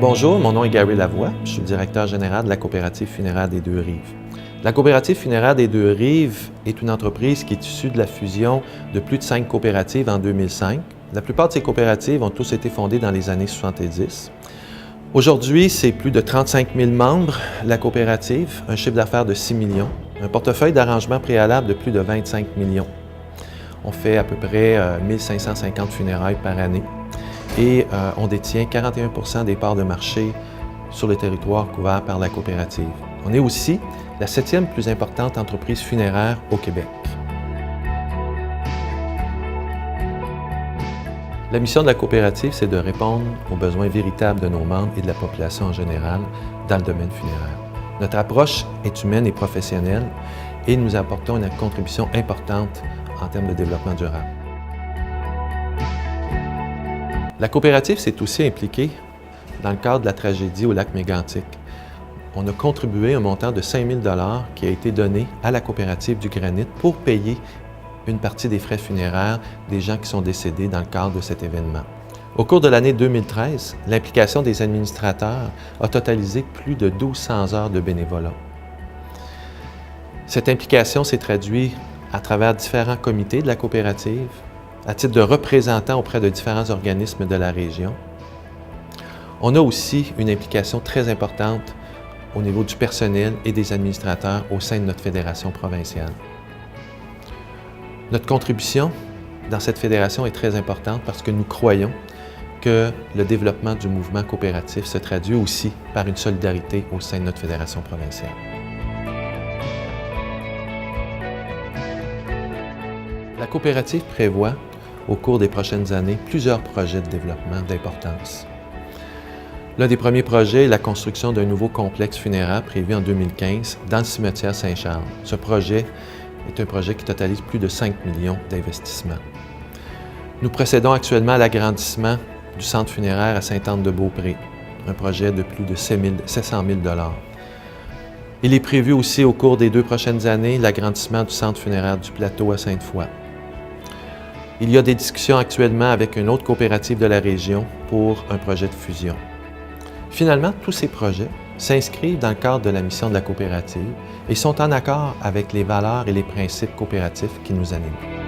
Bonjour, mon nom est Gary Lavoie. Je suis le directeur général de la coopérative funéraire des Deux-Rives. La coopérative funéraire des Deux-Rives est une entreprise qui est issue de la fusion de plus de 5 coopératives en 2005. La plupart de ces coopératives ont tous été fondées dans les années 70. Aujourd'hui, c'est plus de 35 000 membres, la coopérative, un chiffre d'affaires de 6 millions, un portefeuille d'arrangement préalable de plus de 25 millions. On fait à peu près 1550 funérailles par année et on détient 41 des parts de marché sur le territoire couvert par la coopérative. On est aussi la 7e plus importante entreprise funéraire au Québec. La mission de la coopérative, c'est de répondre aux besoins véritables de nos membres et de la population en général dans le domaine funéraire. Notre approche est humaine et professionnelle et nous apportons une contribution importante en termes de développement durable. La coopérative s'est aussi impliquée dans le cadre de la tragédie au lac Mégantic. On a contribué un montant de 5 000 $ qui a été donné à la coopérative du Granit pour payer une partie des frais funéraires des gens qui sont décédés dans le cadre de cet événement. Au cours de l'année 2013, l'implication des administrateurs a totalisé plus de 1200 heures de bénévolat. Cette implication s'est traduite à travers différents comités de la coopérative, à titre de représentants auprès de différents organismes de la région. On a aussi une implication très importante au niveau du personnel et des administrateurs au sein de notre fédération provinciale. Notre contribution dans cette fédération est très importante parce que nous croyons que le développement du mouvement coopératif se traduit aussi par une solidarité au sein de notre fédération provinciale. La coopérative prévoit, au cours des prochaines années, plusieurs projets de développement d'importance. L'un des premiers projets est la construction d'un nouveau complexe funéraire prévu en 2015 dans le cimetière Saint-Charles. Ce projet est un projet qui totalise plus de 5 millions d'investissements. Nous procédons actuellement à l'agrandissement du centre funéraire à Sainte-Anne-de-Beaupré, un projet de plus de 700 000 $. Il est prévu aussi au cours des 2 prochaines années l'agrandissement du centre funéraire du Plateau à Sainte-Foy. Il y a des discussions actuellement avec une autre coopérative de la région pour un projet de fusion. Finalement, tous ces projets s'inscrivent dans le cadre de la mission de la coopérative et sont en accord avec les valeurs et les principes coopératifs qui nous animent.